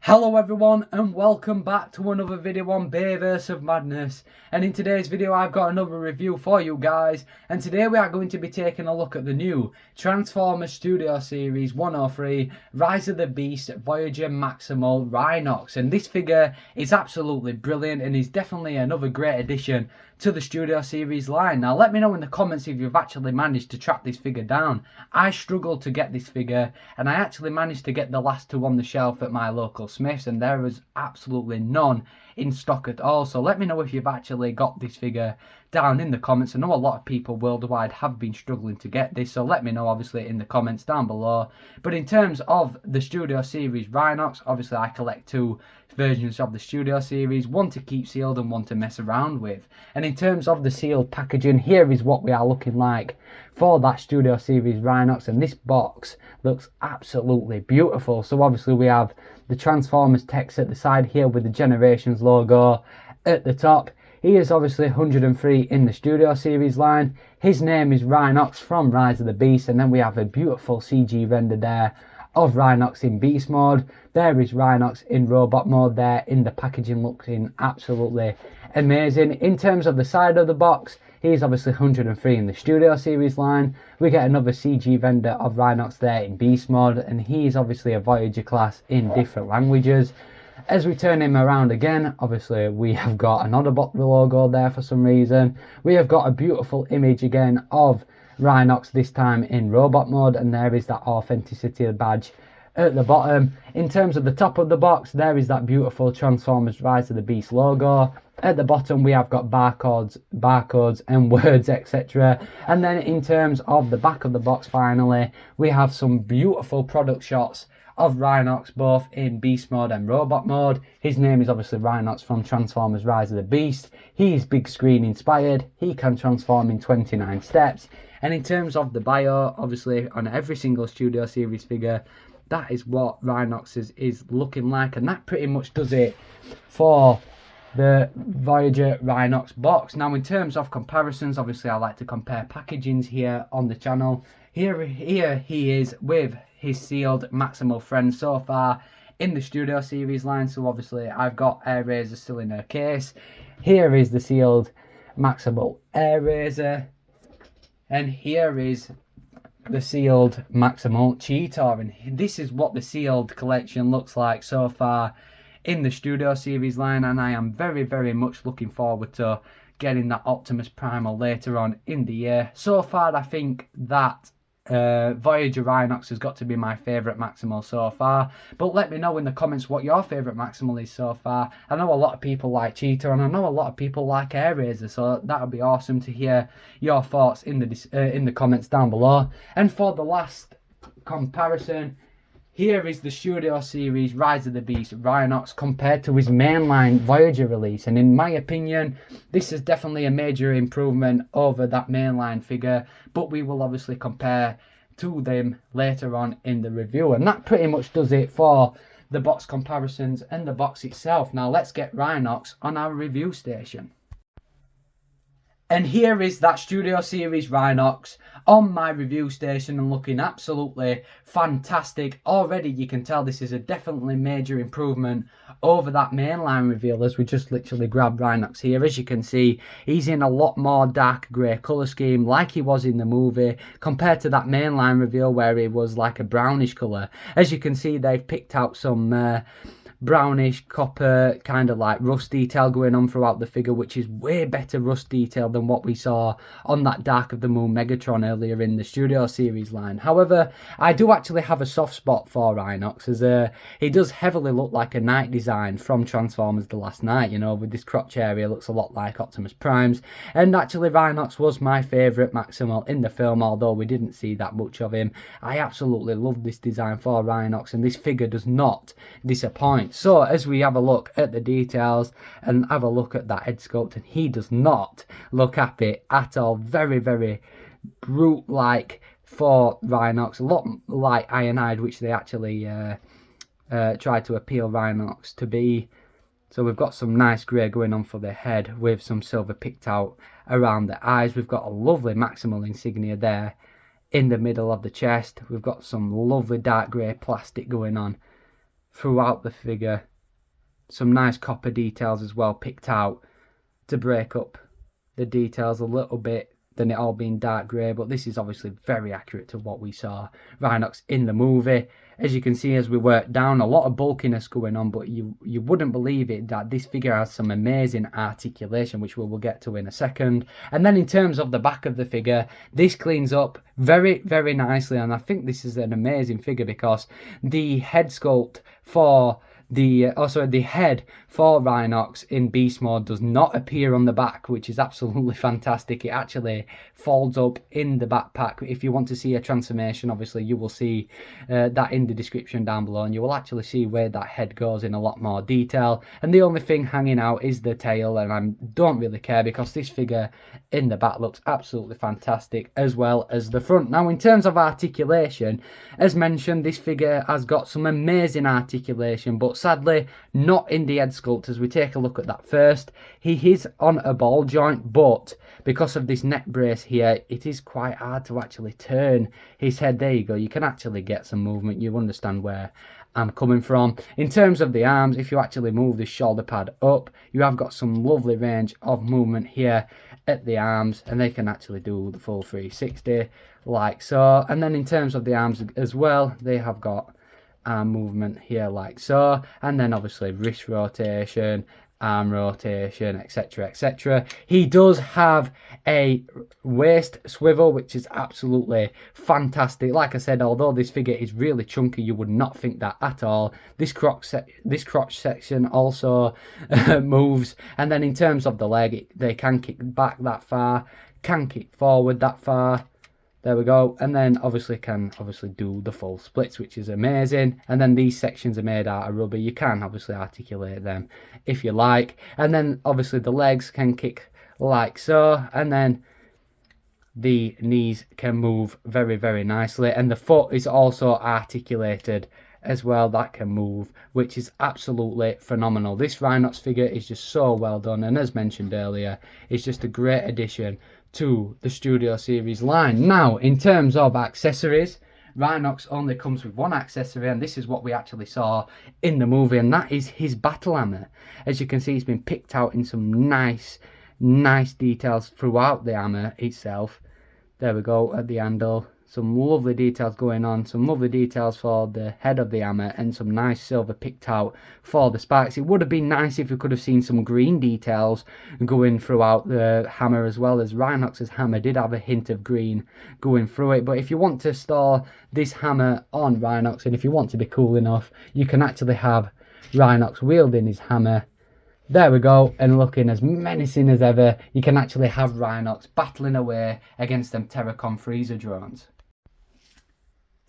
Hello everyone and welcome back to another video on Bayverse of Madness, and in today's video I've got another review for you guys, and today we are going to be taking a look at the new Transformers Studio Series 103 Rise of the Beast Voyager Maximal Rhinox, and this figure is absolutely brilliant and is definitely another great addition to the Studio Series line. Now let me know in the comments if you've actually managed to track this figure down. I struggled to get this figure and I actually managed to get the last two on the shelf at my local Smiths, and there was absolutely none in stock at all. So let me know if you've actually got this figure down in the comments. I know a lot of people worldwide have been struggling to get this, so let me know obviously in the comments down below. But in terms of the Studio Series Rhinox, obviously I collect two versions of the Studio Series, one to keep sealed and one to mess around with. And in terms of the sealed packaging, here is what we are looking like for that Studio Series Rhinox, and this box looks absolutely beautiful. So obviously we have the Transformers text at the side here with the Generations logo at the top. He is obviously 103 in the Studio Series line. His name is Rhinox from Rise of the Beast, and then we have a beautiful CG render there of Rhinox in beast mode. There is Rhinox in robot mode there in the packaging, looking absolutely amazing. In terms of the side of the box, he's obviously 103 in the Studio Series line. We get another CG render of Rhinox there in beast mode, and he's obviously a Voyager class in different languages. As we turn him around again, obviously we have got an Autobot logo there for some reason. We have got a beautiful image again of Rhinox, this time in robot mode, and there is that authenticity badge at the bottom. In terms of the top of the box, there is that beautiful Transformers Rise of the Beast logo. At the bottom we have got barcodes and words, etc. And then in terms of the back of the box, finally we have some beautiful product shots of Rhinox both in beast mode and robot mode. His name is obviously Rhinox from Transformers Rise of the Beast. He is big screen inspired. He can transform in 29 steps. And in terms of the bio, obviously on every single Studio Series figure, that is what Rhinox is looking like, and that pretty much does it for the Voyager Rhinox box. Now in terms of comparisons, obviously I like to compare packagings here on the channel. Here he is with his sealed Maximal friend so far in the Studio Series line. So obviously I've got Airazor still in her case. Here is the sealed Maximal Airazor, and here is the sealed Maximal CHEETOR, and this is what the sealed collection looks like so far in the Studio Series line, and I am very much looking forward to getting that Optimus Primal later on in the year. So far I think that Voyager Rhinox has got to be my favourite Maximal so far, but let me know in the comments what your favourite Maximal is so far. I know a lot of people like CHEETOR, and I know a lot of people like Airazor, so that would be awesome to hear your thoughts in the comments down below. And for the last comparison, here is the Studio Series Rise of the Beast Rhinox compared to his mainline Voyager release, and in my opinion this is definitely a major improvement over that mainline figure, but we will obviously compare to them later on in the review. And that pretty much does it for the box comparisons and the box itself. Now let's get Rhinox on our review station. And here is that Studio Series Rhinox on my review station and looking absolutely fantastic. Already you can tell this is a definitely major improvement over that mainline reveal, as we just literally grabbed Rhinox here. As you can see, he's in a lot more dark grey colour scheme like he was in the movie, compared to that mainline reveal where he was like a brownish colour. As you can see, they've picked out some brownish copper kind of like rust detail going on throughout the figure, which is way better rust detail than what we saw on that Dark of the Moon Megatron earlier in the Studio Series line. However, I do actually have a soft spot for Rhinox, as he does heavily look like a Knight design from Transformers The Last Knight, you know, with this crotch area looks a lot like Optimus Prime's. And actually Rhinox was my favourite Maximal in the film, although we didn't see that much of him. I absolutely love this design for Rhinox, and this figure does not disappoint. So as we have a look at the details and have a look at that head sculpt, and he does not look happy at all. Very brute like for Rhinox, a lot like Ironhide, which they actually tried to appeal Rhinox to be. So we've got some nice grey going on for the head with some silver picked out around the eyes. We've got a lovely Maximal insignia there in the middle of the chest. We've got some lovely dark grey plastic going on throughout the figure. Some nice copper details as well picked out to break up the details a little bit than it all being dark grey, but this is obviously very accurate to what we saw Rhinox in the movie. As you can see, as we work down, a lot of bulkiness going on, but you wouldn't believe it that this figure has some amazing articulation, which we will get to in a second. And then in terms of the back of the figure, this cleans up very, very nicely, and I think this is an amazing figure because the head sculpt for the head for Rhinox in beast mode does not appear on the back, which is absolutely fantastic. It actually folds up in the backpack. If you want to see a transformation, obviously you will see that in the description down below, and you will actually see where that head goes in a lot more detail. And the only thing hanging out is the tail, and I don't really care because this figure in the back looks absolutely fantastic, as well as the front. Now, in terms of articulation, as mentioned, this figure has got some amazing articulation, but sadly not in the head sculpt. As we take a look at that first, he is on a ball joint, but because of this neck brace here, it is quite hard to actually turn his head. There you go, you can actually get some movement. You understand where I'm coming from. In terms of the arms, if you actually move this shoulder pad up, you have got some lovely range of movement here at the arms, and they can actually do the full 360 like so. And then in terms of the arms as well, they have got arm movement here like so, and then obviously wrist rotation, arm rotation, etc, etc. He does have a waist swivel, which is absolutely fantastic. Like I said, although this figure is really chunky, you would not think that at all. This crotch section also moves. And then in terms of the leg, they can kick back that far, can kick forward that far. There we go. And then obviously can do the full splits, which is amazing. And then these sections are made out of rubber. You can obviously articulate them if you like. And then obviously the legs can kick like so. And then the knees can move very, very nicely. And the foot is also articulated as well. That can move, which is absolutely phenomenal. This Rhinox figure is just so well done. And as mentioned earlier, it's just a great addition to the Studio Series line. Now, in terms of accessories, Rhinox only comes with one accessory, and this is what we actually saw in the movie, and that is his battle hammer. As you can see, it's been picked out in some nice details throughout the hammer itself. There we go, at the handle. Some lovely details going on, some lovely details for the head of the hammer, and some nice silver picked out for the spikes. It would have been nice if we could have seen some green details going throughout the hammer as well, as Rhinox's hammer did have a hint of green going through it. But if you want to store this hammer on Rhinox, and if you want to be cool enough, you can actually have Rhinox wielding his hammer. There we go, and looking as menacing as ever. You can actually have Rhinox battling away against them Terracon freezer drones.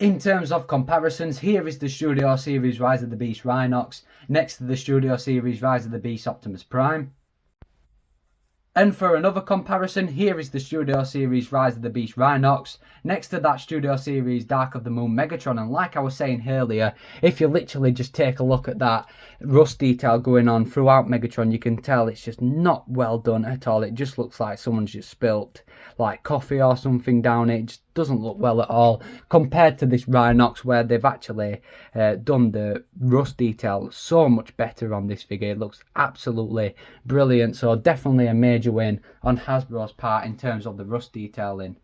In terms of comparisons, here is the Studio Series Rise of the Beast Rhinox next to the Studio Series Rise of the Beast Optimus Prime. And for another comparison, here is the Studio Series Rise of the Beast Rhinox next to that Studio Series Dark of the Moon Megatron. And like I was saying earlier, if you literally just take a look at that rust detail going on throughout Megatron, you can tell it's just not well done at all. It just looks like someone's just spilt like coffee or something down it. It just doesn't look well at all compared to this Rhinox, where they've actually done the rust detail so much better on this figure. It looks absolutely brilliant, so definitely a major win on Hasbro's part in terms of the rust detailing.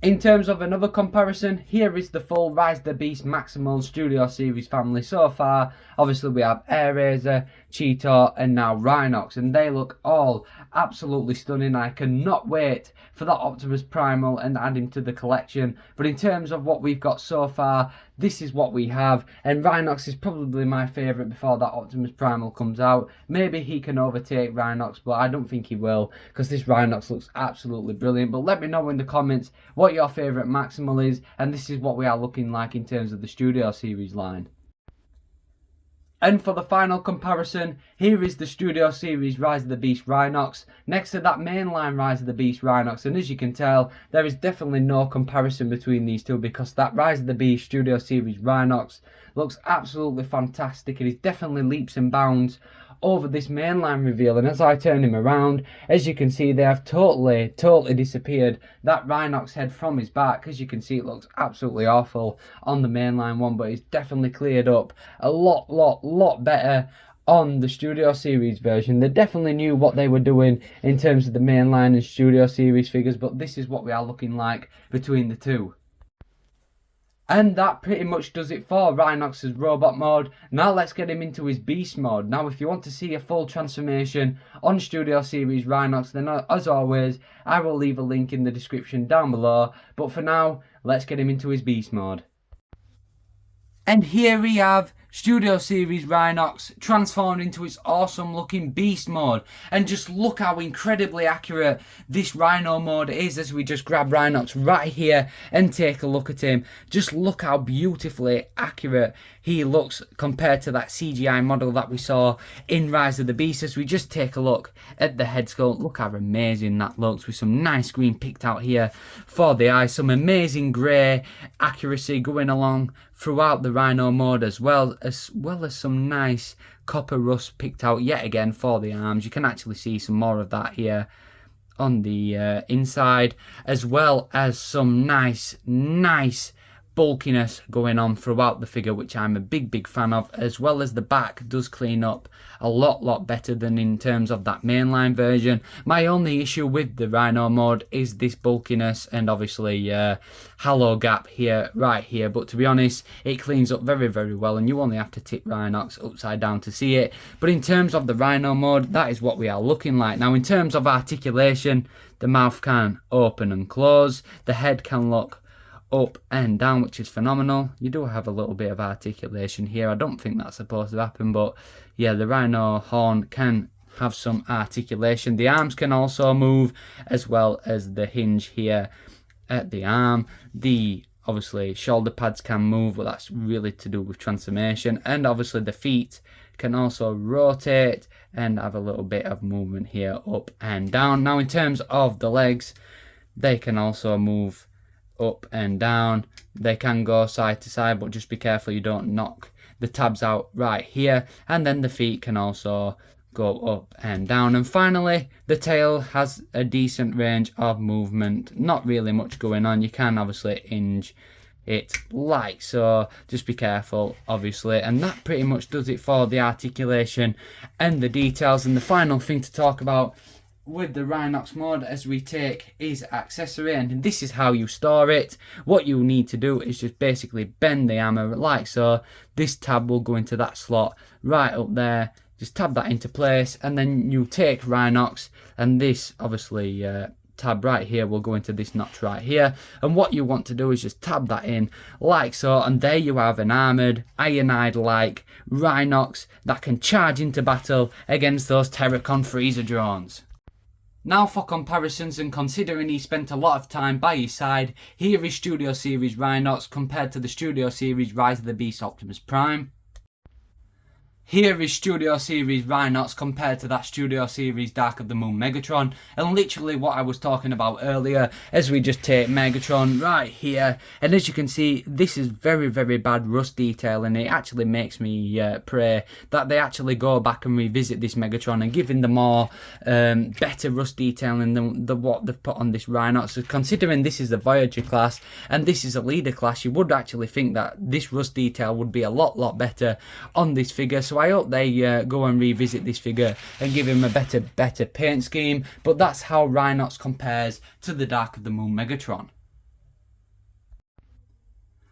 In terms of another comparison, here is the full Rise of the Beast Maximal Studio Series family so far. Obviously we have Airazor, CHEETOR and now Rhinox, and they look all absolutely stunning. I cannot wait for that Optimus Primal and add him to the collection. But in terms of what we've got so far, this is what we have, and Rhinox is probably my favourite before that Optimus Primal comes out. Maybe he can overtake Rhinox, but I don't think he will, because this Rhinox looks absolutely brilliant. But let me know in the comments what your favourite Maximal is, and this is what we are looking like in terms of the Studio Series line. And for the final comparison, here is the Studio Series Rise of the Beast Rhinox next to that mainline Rise of the Beast Rhinox. And as you can tell, there is definitely no comparison between these two, because that Rise of the Beast Studio Series Rhinox looks absolutely fantastic, and he's definitely leaps and bounds over this mainline reveal. And as I turn him around, as you can see, they have totally disappeared that Rhinox head from his back. As you can see, it looks absolutely awful on the mainline one, but it's definitely cleared up a lot better on the Studio Series version. They definitely knew what they were doing in terms of the mainline and Studio Series figures, but this is what we are looking like between the two. And that pretty much does it for Rhinox's robot mode. Now let's get him into his beast mode. Now if you want to see a full transformation on Studio Series Rhinox, then as always, I will leave a link in the description down below. But for now, let's get him into his beast mode. And here we have Studio Series Rhinox transformed into its awesome looking beast mode. And just look how incredibly accurate this Rhino mode is as we just grab Rhinox right here and take a look at him. Just look how beautifully accurate he looks compared to that CGI model that we saw in Rise of the Beast. As we just take a look at the head sculpt, look how amazing that looks, with some nice green picked out here for the eyes, some amazing grey accuracy going along throughout the Rhino mode, as well as some nice copper rust picked out yet again for the arms. You can actually see some more of that here on the inside, as well as some nice bulkiness going on throughout the figure, which I'm a big fan of, as well as the back does clean up a lot better than in terms of that mainline version. My only issue with the Rhino mode is this bulkiness and obviously hollow gap here, right here, but to be honest, it cleans up very well, and you only have to tip Rhinox upside down to see it. But in terms of the Rhino mode, that is what we are looking like. Now in terms of articulation, the mouth can open and close, the head can look up and down, which is phenomenal. You do have a little bit of articulation here. I don't think that's supposed to happen, but yeah, the Rhino horn can have some articulation. The arms can also move, as well as the hinge here at the arm. The obviously shoulder pads can move, but that's really to do with transformation. And obviously the feet can also rotate and have a little bit of movement here up and down. Now in terms of the legs, they can also move up and down. They can go side to side, but just be careful you don't knock the tabs out right here. And then the feet can also go up and down. And finally, the tail has a decent range of movement, not really much going on. You can obviously hinge it like so, just be careful obviously. And that pretty much does it for the articulation and the details. And the final thing to talk about with the Rhinox mode as we take is accessory, and this is how you store it. What you need to do is just basically bend the hammer like so. This tab will go into that slot right up there. Just tab that into place, and then you take Rhinox, and this obviously tab right here will go into this notch right here. And what you want to do is just tab that in like so, and there you have an armoured Ironide like Rhinox that can charge into battle against those Terracon freezer drones. Now for comparisons, and considering he spent a lot of time by his side, here is Studio Series Rhinox compared to the Studio Series Rise of the Beast Optimus Prime. Here is Studio Series Rhinox compared to that Studio Series Dark of the Moon Megatron, and literally what I was talking about earlier, as we just take Megatron right here, and as you can see, this is very bad rust detail, and it actually makes me pray that they actually go back and revisit this Megatron and give him the more better rust detailing than what they've put on this Rhinox. So considering this is the Voyager class and this is a leader class, you would actually think that this rust detail would be a lot better on this figure. So I hope they go and revisit this figure and give him a better paint scheme. But that's how Rhinox compares to the Dark of the Moon Megatron.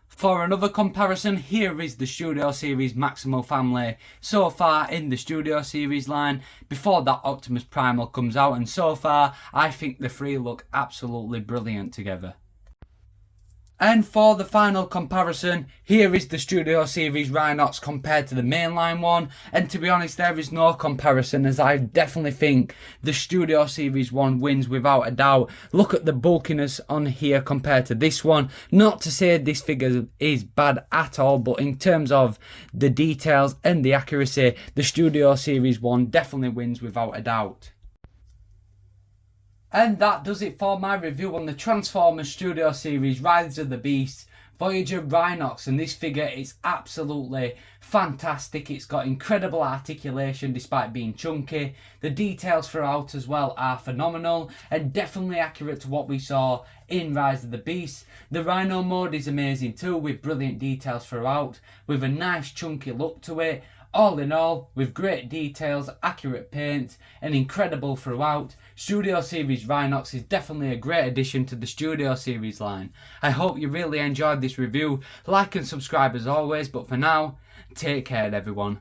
For another comparison, here is the Studio Series Maximo family so far in the Studio Series line before that Optimus Primal comes out, and so far I think the three look absolutely brilliant together. And for the final comparison, here is the Studio Series Rhinox compared to the mainline one. And to be honest, there is no comparison, as I definitely think the Studio Series one wins without a doubt. Look at the bulkiness on here compared to this one. Not to say this figure is bad at all, but in terms of the details and the accuracy, the Studio Series one definitely wins without a doubt. And that does it for my review on the Transformers Studio Series Rise of the Beast Voyager Rhinox, and this figure is absolutely fantastic. It's got incredible articulation despite being chunky. The details throughout as well are phenomenal and definitely accurate to what we saw in Rise of the Beast. The Rhino mode is amazing too, with brilliant details throughout, with a nice chunky look to it. All in all, with great details, accurate paint, and incredible throughout, Studio Series Rhinox is definitely a great addition to the Studio Series line. I hope you really enjoyed this review. Like and subscribe as always, but for now, take care everyone.